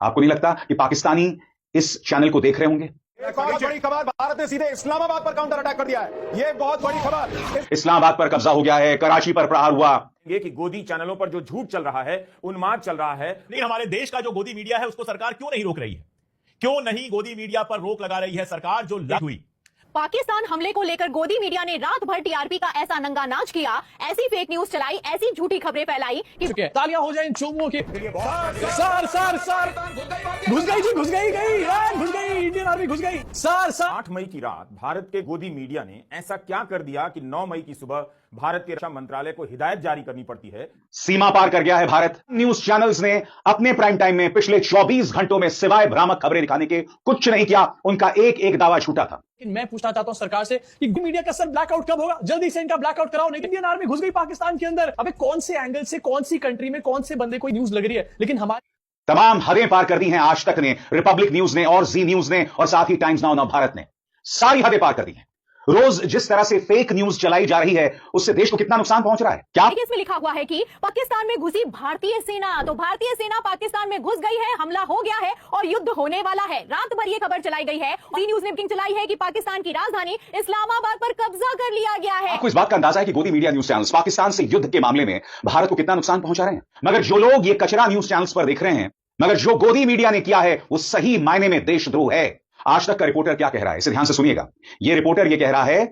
आपको नहीं लगता कि पाकिस्तानी इस चैनल को देख रहे होंगे? एक और बड़ी खबर, भारत ने सीधे इस्लामाबाद पर काउंटर अटैक कर दिया है। ये बहुत बड़ी खबर। इस्लामाबाद पर कब्जा हो गया है, कराची पर प्रहार हुआ। ये कि गोदी चैनलों पर जो झूठ चल रहा है, उन्माद चल रहा है। नहीं, हमारे देश का जो गोदी मीडिया है उसको सरकार क्यों नहीं रोक रही है? क्यों नहीं गोदी मीडिया पर रोक लगा रही है सरकार जो लग हुई? पाकिस्तान हमले को लेकर गोदी मीडिया ने रात भर टीआरपी का ऐसा नंगा नाच किया, ऐसी फेक न्यूज चलाई, ऐसी झूठी खबरें फैलाई कि तालियां हो जाएं चुम्बों के। सर सर सर घुस गई जी, घुस गई घुस गई इंडियन आर्मी घुस गई। सर 8 मई की रात भारत के गोदी मीडिया ने ऐसा क्या कर दिया कि 9 मई की सुबह भारत के रक्षा मंत्रालय को हिदायत जारी करनी पड़ती है। सीमा पार कर गया है भारत। न्यूज चैनल्स ने अपने प्राइम टाइम में पिछले 24 घंटों में सिवाय भ्रामक खबरें दिखाने के कुछ नहीं किया। उनका एक एक दावा झूठा था। लेकिन मैं पूछना चाहता हूं सरकार से कि मीडिया का सर ब्लैकआउट कब होगा? जल्दी से इनका ब्लैकआउट कराओ, नहीं इंडियन आर्मी घुस गई पाकिस्तान के अंदर। अबे कौन से एंगल से, कौन सी कंट्री में, कौन से बंदे को न्यूज लग रही है? लेकिन हमारी तमाम हदें पार कर दी हैं आज तक ने, रिपब्लिक न्यूज ने और जी न्यूज ने और साथ ही टाइम्स नाउ नव भारत ने। सारी हदें पार कर दी हैं। रोज जिस तरह से फेक न्यूज चलाई जा रही है उससे देश को कितना नुकसान पहुंच रहा है। क्या इसमें लिखा हुआ है कि पाकिस्तान में घुसी भारतीय सेना, तो भारतीय सेना पाकिस्तान में घुस गई है, हमला हो गया है और युद्ध होने वाला है। रात भर ये खबर चलाई गई है। जी न्यूज ने बुकिंग चलाई है कि पाकिस्तान की राजधानी इस्लामाबाद पर कब्जा कर लिया गया है। आपको इस बात का अंदाजा है कि गोदी मीडिया न्यूज चैनल्स पाकिस्तान से युद्ध के मामले में भारत को कितना नुकसान पहुंचा रहे हैं? मगर जो लोग ये कचरा न्यूज चैनल्स पर देख रहे हैं, मगर जो गोदी मीडिया ने किया है वो सही मायने में देशद्रोह है। आज तक का रिपोर्टर क्या कह रहा है, इसे ध्यान से सुनिएगा। ये रिपोर्टर ये कह रहा है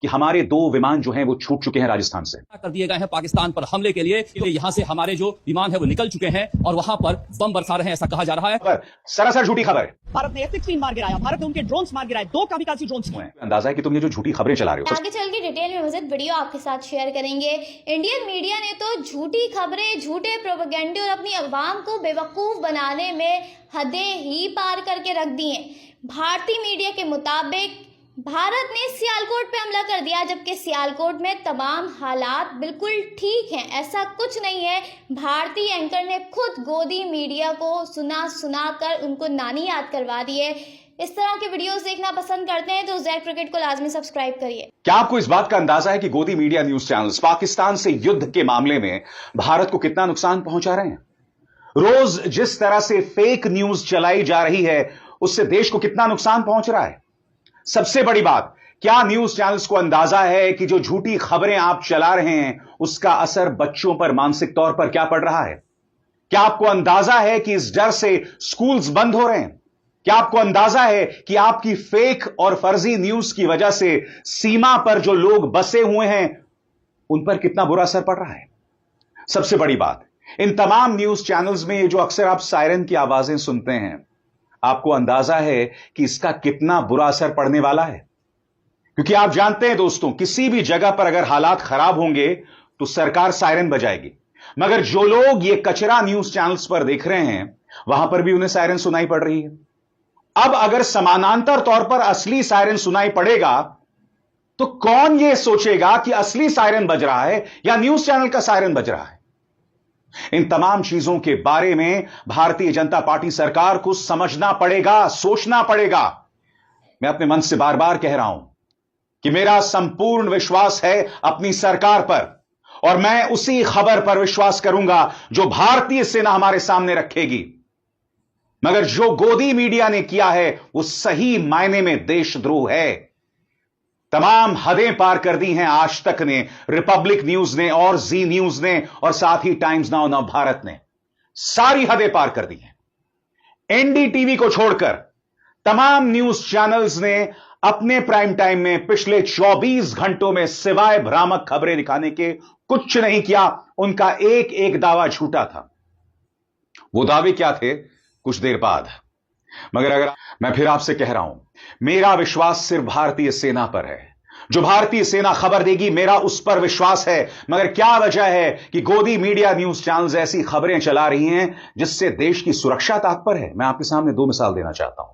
कि हमारे 2 विमान जो हैं वो छूट चुके हैं राजस्थान से। कर दिए गए हैं पाकिस्तान पर हमले के लिए। यहां से हमारे जो विमान है वो निकल चुके हैं और वहां पर बम बरसा रहे हैं, ऐसा कहा जा रहा है। पर सरासर झूठी खबर है। भारत ने F-16 मार गिराया, भारत ने उनके ड्रोन्स मार गिराए, 2 कामिकाज़ी ड्रोन्स। अंदाजा है कि तुम ये जो झूठी खबरें चला रहे हो। आगे चल के डिटेल में मज़ीद वीडियो आपके साथ शेयर करेंगे। इंडियन मीडिया ने तो झूठी खबरें, झूठे प्रोपेगेंडे और अपनी अवाम को बेवकूफ़ बनाने में हदें ही पार करके रख दी हैं। भारतीय मीडिया के मुताबिक भारत ने सियालकोट पे हमला कर दिया, जबकि सियालकोट में तमाम हालात बिल्कुल ठीक हैं, ऐसा कुछ नहीं है। भारतीय एंकर ने खुद गोदी मीडिया को सुना कर उनको नानी याद करवा दी है। इस तरह के वीडियोस देखना पसंद करते हैं तो ज़ैक क्रिकेट को लाजमी सब्सक्राइब करिए। क्या आपको इस बात का अंदाजा है कि गोदी मीडिया न्यूज चैनल्स पाकिस्तान से युद्ध के मामले में भारत को कितना नुकसान पहुंचा रहे हैं? रोज जिस तरह से फेक न्यूज चलाई जा रही है उससे देश को कितना नुकसान पहुंच रहा है? सबसे बड़ी बात, क्या न्यूज चैनल्स को अंदाजा है कि जो झूठी खबरें आप चला रहे हैं उसका असर बच्चों पर मानसिक तौर पर क्या पड़ रहा है? क्या आपको अंदाजा है कि इस डर से स्कूल्स बंद हो रहे हैं? क्या आपको अंदाजा है कि आपकी फेक और फर्जी न्यूज की वजह से सीमा पर जो लोग बसे हुए हैं उन पर कितना बुरा असर पड़ रहा है? सबसे बड़ी बात, इन तमाम न्यूज चैनल्स में ये जो अक्सर आप सायरन की आवाजें सुनते हैं, आपको अंदाजा है कि इसका कितना बुरा असर पड़ने वाला है? क्योंकि आप जानते हैं दोस्तों, किसी भी जगह पर अगर हालात खराब होंगे तो सरकार सायरन बजाएगी। मगर जो लोग ये कचरा न्यूज चैनल्स पर देख रहे हैं वहां पर भी उन्हें सायरन सुनाई पड़ रही है। अब अगर समानांतर तौर पर असली सायरन सुनाई पड़ेगा तो कौन यह सोचेगा कि असली सायरन बज रहा है या न्यूज चैनल का सायरन बज रहा है? इन तमाम चीजों के बारे में भारतीय जनता पार्टी सरकार को समझना पड़ेगा, सोचना पड़ेगा। मैं अपने मन से बार बार कह रहा हूं कि मेरा संपूर्ण विश्वास है अपनी सरकार पर और मैं उसी खबर पर विश्वास करूंगा जो भारतीय सेना हमारे सामने रखेगी। मगर जो गोदी मीडिया ने किया है वो सही मायने में देशद्रोह है। तमाम हदें पार कर दी हैं आज तक ने, रिपब्लिक न्यूज ने और जी न्यूज ने और साथ ही टाइम्स नाउ नव भारत ने। सारी हदें पार कर दी हैं। एनडीटीवी को छोड़कर तमाम न्यूज चैनल्स ने अपने प्राइम टाइम में पिछले 24 घंटों में सिवाय भ्रामक खबरें दिखाने के कुछ नहीं किया। उनका एक एक दावा झूठा था। वो दावे क्या थे, कुछ देर बाद। मगर अगर मैं फिर आपसे कह रहा हूं, मेरा विश्वास सिर्फ भारतीय सेना पर है। जो भारतीय सेना खबर देगी मेरा उस पर विश्वास है। मगर क्या वजह है कि गोदी मीडिया न्यूज चैनल्स ऐसी खबरें चला रही हैं जिससे देश की सुरक्षा तात्पर है? मैं आपके सामने 2 मिसाल देना चाहता हूं।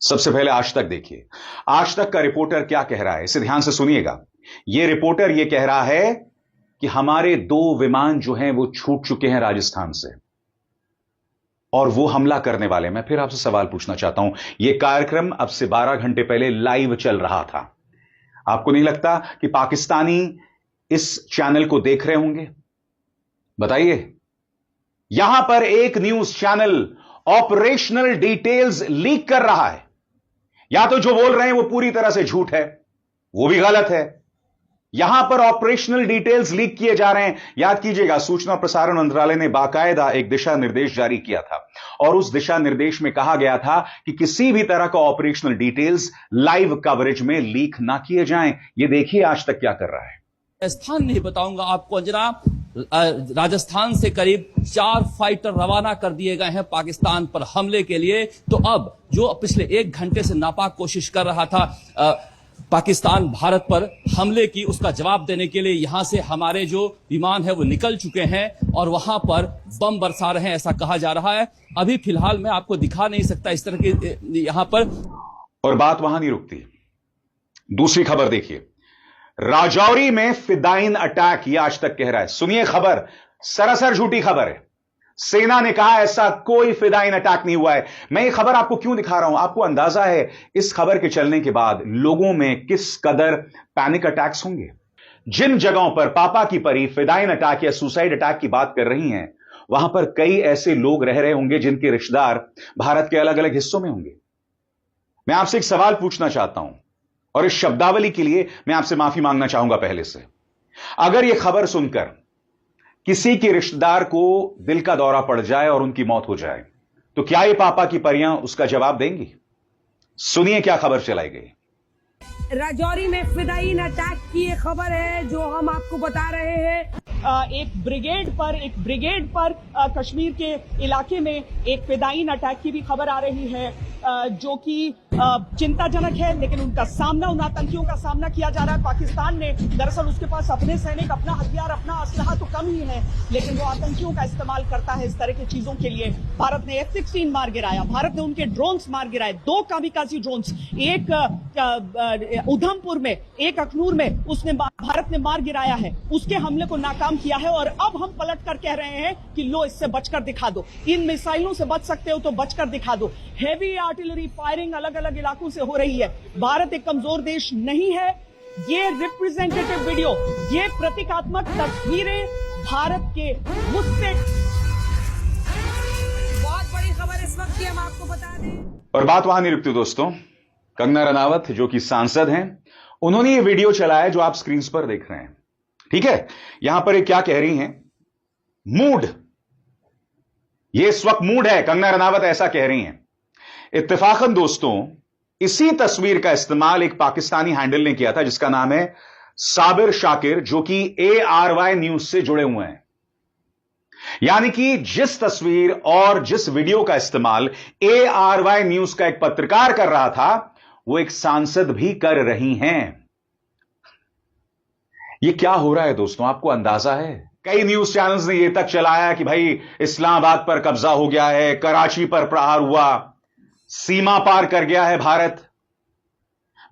सबसे पहले आज तक देखिए, आज तक का रिपोर्टर क्या कह रहा है, इसे ध्यान से सुनिएगा। यह रिपोर्टर यह कह रहा है कि हमारे 2 विमान जो हैं वो छूट चुके हैं राजस्थान से और वो हमला करने वाले। मैं फिर आपसे सवाल पूछना चाहता हूं, यह कार्यक्रम अब से 12 घंटे पहले लाइव चल रहा था। आपको नहीं लगता कि पाकिस्तानी इस चैनल को देख रहे होंगे? बताइए। यहां पर एक news channel operational details leak कर रहा है। या तो जो बोल रहे हैं वो पूरी तरह से झूठ है, वो भी गलत है। यहां पर ऑपरेशनल डिटेल्स लीक किए जा रहे हैं। याद कीजिएगा, सूचना प्रसारण मंत्रालय ने बाकायदा एक दिशा निर्देश जारी किया था और उस दिशा निर्देश में कहा गया था कि किसी भी तरह का ऑपरेशनल डिटेल्स लाइव कवरेज में लीक ना किए जाएं। ये देखिए आज तक क्या कर रहा है। स्थान नहीं बताऊंगा आपको जनाब, राजस्थान से करीब 4 फाइटर रवाना कर दिए गए हैं पाकिस्तान पर हमले के लिए। तो अब जो पिछले 1 घंटे से नापाक कोशिश कर रहा था पाकिस्तान भारत पर हमले की, उसका जवाब देने के लिए यहां से हमारे जो विमान है वो निकल चुके हैं और वहां पर बम बरसा रहे हैं, ऐसा कहा जा रहा है। अभी फिलहाल मैं आपको दिखा नहीं सकता इस तरह के यहां पर। और बात वहां नहीं रुकती, दूसरी खबर देखिए। राजौरी में फिदाइन अटैक, यह आज तक कह रहा है। सुनिए खबर, सरासर झूठी खबर है। सेना ने कहा ऐसा कोई फिदाइन अटैक नहीं हुआ है। मैं ये खबर आपको क्यों दिखा रहा हूं, आपको अंदाजा है इस खबर के चलने के बाद लोगों में किस कदर पैनिक अटैक्स होंगे। जिन जगहों पर पापा की परी फिदाइन अटैक या सुसाइड अटैक की बात कर रही हैं, वहां पर कई ऐसे लोग रह रहे होंगे जिनके रिश्तेदार भारत के अलग अलग हिस्सों में होंगे। मैं आपसे एक सवाल पूछना चाहता हूं और इस शब्दावली के लिए मैं आपसे माफी मांगना चाहूंगा पहले से। अगर यह खबर सुनकर किसी के रिश्तेदार को दिल का दौरा पड़ जाए और उनकी मौत हो जाए, तो क्या ये पापा की परियां उसका जवाब देंगी? सुनिए क्या खबर चलाई गई। राजौरी में फिदाइन अटैक की ये खबर है जो हम आपको बता रहे हैं। एक ब्रिगेड पर कश्मीर के इलाके में एक फिदाइन अटैक की भी खबर आ रही है, जो कि चिंताजनक है। लेकिन उन आतंकियों का सामना किया जा रहा है। पाकिस्तान ने दरअसल उसके पास अपने सैनिक, अपना हथियार, अपना असलहा तो कम ही है, लेकिन वो आतंकियों का इस्तेमाल करता है इस तरह की चीजों के लिए। भारत ने F-16 मार गिराया, भारत ने उनके ड्रोन्स मार गिराए, 2 कामिकाज़ी ड्रोन्स, एक उधमपुर में, एक अखनूर में भारत ने मार गिराया है। उसके हमले को नाकाम किया है और अब हम पलट कर कह रहे हैं कि लो, इससे बचकर दिखा दो, इन मिसाइलों से बच सकते हो तो बचकर दिखा दो। हेवी आर्टिलरी फायरिंग अलग अलग इलाकों से हो रही है। भारत एक कमजोर देश नहीं है। ये रिप्रेजेंटेटिव वीडियो, ये प्रतीकात्मक तस्वीरें भारत के मुझसे बहुत बड़ी खबर इस वक्त की हम आपको बता दें। और बात वहां नहीं रुकती दोस्तों। कंगना रनावत जो कि सांसद हैं, उन्होंने ये वीडियो चलाया जो आप स्क्रीन पर देख रहे हैं। ठीक है, यहां पर ये क्या कह रही हैं, मूड, ये इस वक्त मूड है, कंगना रनावत ऐसा कह रही हैं। इत्तेफाकन दोस्तों, इसी तस्वीर का इस्तेमाल एक पाकिस्तानी हैंडल ने किया था जिसका नाम है साबिर शाकिर, जो कि ARY न्यूज से जुड़े हुए हैं। यानी कि जिस तस्वीर और जिस वीडियो का इस्तेमाल ARY न्यूज का एक पत्रकार कर रहा था, वो एक सांसद भी कर रही हैं। ये क्या हो रहा है दोस्तों, आपको अंदाजा है? कई न्यूज चैनल्स ने यह तक चलाया कि भाई इस्लामाबाद पर कब्जा हो गया है, कराची पर प्रहार हुआ, सीमा पार कर गया है भारत।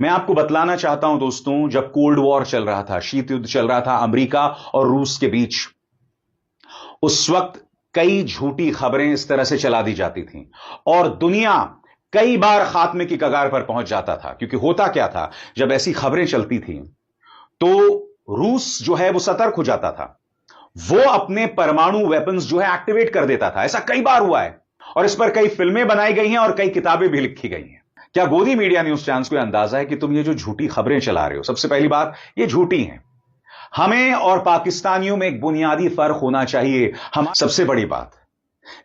मैं आपको बतलाना चाहता हूं दोस्तों, जब कोल्ड वॉर चल रहा था, शीत युद्ध चल रहा था अमेरिका और रूस के बीच, उस वक्त कई झूठी खबरें इस तरह से चला दी जाती थीं और दुनिया कई बार खात्मे की कगार पर पहुंच जाता था। क्योंकि होता क्या था, जब ऐसी खबरें चलती थीं तो रूस जो है वो सतर्क हो जाता था, वो अपने परमाणु वेपन्स जो है एक्टिवेट कर देता था। ऐसा कई बार हुआ है और इस पर कई फिल्में बनाई गई हैं और कई किताबें भी लिखी गई हैं। क्या गोदी मीडिया न्यूज चैनल्स को अंदाजा है कि तुम ये जो झूठी खबरें चला रहे हो, सबसे पहली बात ये झूठी हैं। हमें और पाकिस्तानियों में एक बुनियादी फर्क होना चाहिए। हम सबसे बड़ी बात,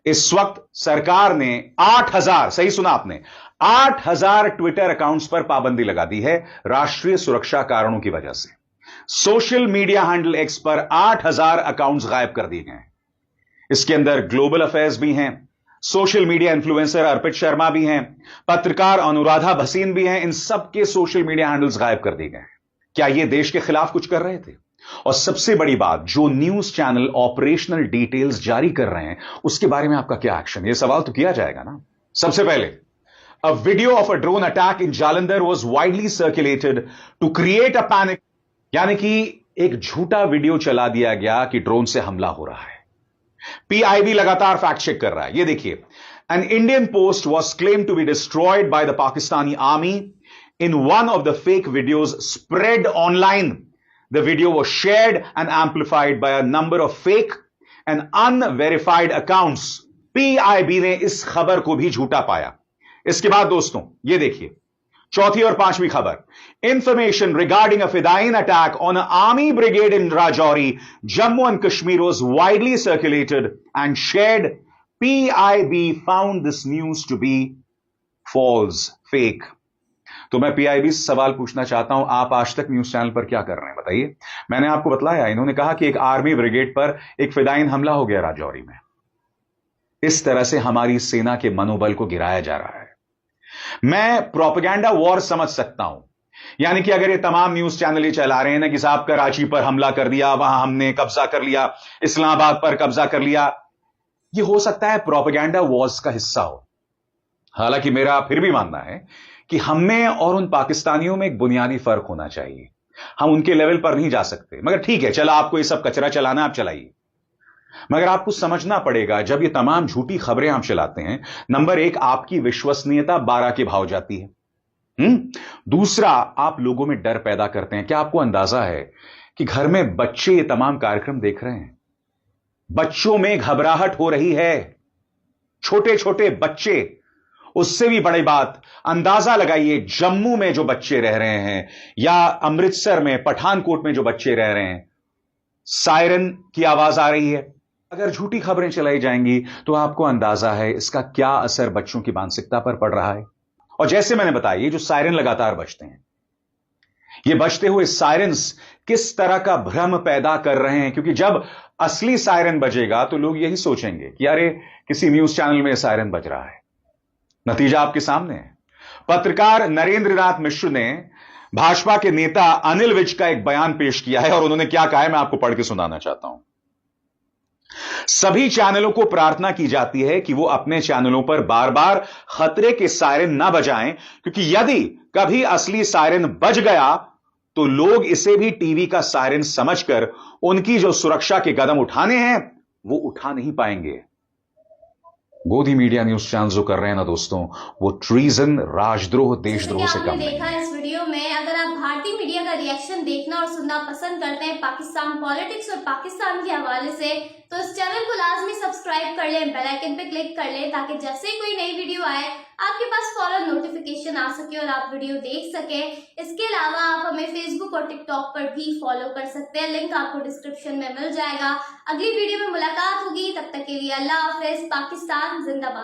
इस वक्त सरकार ने 8,000, सही सुना आपने, 8,000 ट्विटर अकाउंट्स पर पाबंदी लगा दी है राष्ट्रीय सुरक्षा कारणों की वजह से। सोशल मीडिया हैंडल X पर 8,000 अकाउंट्स गायब कर दिए गए हैं। इसके अंदर ग्लोबल अफेयर्स भी हैं, सोशल मीडिया इन्फ्लुएंसर अर्पित शर्मा भी हैं, पत्रकार अनुराधा भसीन भी हैं। इन सबके सोशल मीडिया हैंडल्स गायब कर दिए गए। क्या यह देश के खिलाफ कुछ कर रहे थे? और सबसे बड़ी बात, जो न्यूज चैनल ऑपरेशनल डिटेल्स जारी कर रहे हैं उसके बारे में आपका क्या एक्शन? यह सवाल तो किया जाएगा ना। सबसे पहले, a video of a drone attack in Jalandhar was widely circulated to create a panic. यानी कि एक झूठा वीडियो चला दिया गया कि ड्रोन से हमला हो रहा है। PIB लगातार फैक्ट चेक कर रहा है। यह देखिए, an Indian post was claimed to be destroyed by the Pakistani army in one of the fake videos spread online. The video was shared and amplified by a number of fake and unverified accounts PIB ने इस खबर को भी झूठा पाया। इसके बाद दोस्तों ये देखिए चौथी और पांचवी खबर, information regarding a fidayeen attack on army brigade in Rajouri, Jammu and Kashmir was widely circulated and shared. PIB found this news to be false, fake. तो मैं पीआईबी से सवाल पूछना चाहता हूं, आप आज तक न्यूज चैनल पर क्या कर रहे हैं बताइए। मैंने आपको बतलाया, इन्होंने कहा कि एक आर्मी ब्रिगेड पर एक फिदाइन हमला हो गया राजौरी में। इस तरह से हमारी सेना के मनोबल को गिराया जा रहा है। मैं प्रोपेगेंडा वॉर समझ सकता हूं, यानी कि अगर ये तमाम न्यूज चैनल ये चला रहे हैं ना कि साहब कराची पर हमला कर दिया, वहां हमने कब्जा कर लिया, इस्लामाबाद पर कब्जा कर लिया, ये हो सकता है प्रोपेगेंडा वॉर्स का हिस्सा हो। हालांकि मेरा फिर भी मानना है कि हम में और उन पाकिस्तानियों में एक बुनियादी फर्क होना चाहिए। हम उनके लेवल पर नहीं जा सकते, मगर ठीक है, चला आपको ये सब कचरा चलाना, आप चलाइए, मगर आपको समझना पड़ेगा जब ये तमाम झूठी खबरें आप चलाते हैं, नंबर एक, आपकी विश्वसनीयता 12 के भाव जाती है। दूसरा, आप लोगों में डर पैदा करते हैं। क्या आपको अंदाजा है कि घर में बच्चे ये तमाम कार्यक्रम देख रहे हैं? बच्चों में घबराहट हो रही है, छोटे छोटे बच्चे। उससे भी बड़ी बात, अंदाजा लगाइए जम्मू में जो बच्चे रह रहे हैं या अमृतसर में, पठानकोट में जो बच्चे रह रहे हैं, सायरन की आवाज आ रही है। अगर झूठी खबरें चलाई जाएंगी तो आपको अंदाजा है इसका क्या असर बच्चों की मानसिकता पर पड़ रहा है। और जैसे मैंने बताया, ये जो सायरन लगातार बजते हैं, ये बजते हुए सायरन्स किस तरह का भ्रम पैदा कर रहे हैं, क्योंकि जब असली सायरन बजेगा तो लोग यही सोचेंगे कि अरे किसी न्यूज चैनल में सायरन बज रहा है। नतीजा आपके सामने है। पत्रकार नरेंद्र नाथ मिश्र ने भाजपा के नेता अनिल विज का एक बयान पेश किया है और उन्होंने क्या कहा है मैं आपको पढ़ के सुनाना चाहता हूं। सभी चैनलों को प्रार्थना की जाती है कि वो अपने चैनलों पर बार बार खतरे के सायरन ना बजाएं, क्योंकि यदि कभी असली सायरन बज गया तो लोग इसे भी टीवी का सायरन समझकर उनकी जो सुरक्षा के कदम उठाने हैं वो उठा नहीं पाएंगे। गोदी मीडिया न्यूज चैनल जो कर रहे हैं ना दोस्तों, वो ट्रीजन, राजद्रोह, देशद्रोह से कम नहीं। देखा इस वीडियो में, अगर आप भारतीय मीडिया का रिएक्शन देखना और सुनना पसंद करते हैं पाकिस्तान पॉलिटिक्स और पाकिस्तान के हवाले से, तो इस चैनल को लाजमी सब्सक्राइब कर लें, बेल आइकन पे क्लिक कर लें, ताकि जैसे ही कोई नई वीडियो आए आपके पास फौरन नोटिफिकेशन आ सके और आप वीडियो देख सके। इसके अलावा आप हमें फेसबुक और टिकटॉक पर भी फॉलो कर सकते हैं, लिंक आपको डिस्क्रिप्शन में मिल जाएगा। अगली वीडियो में मुलाकात होगी, तब तक के लिए अल्लाह हाफिज। पाकिस्तान जिंदाबाद।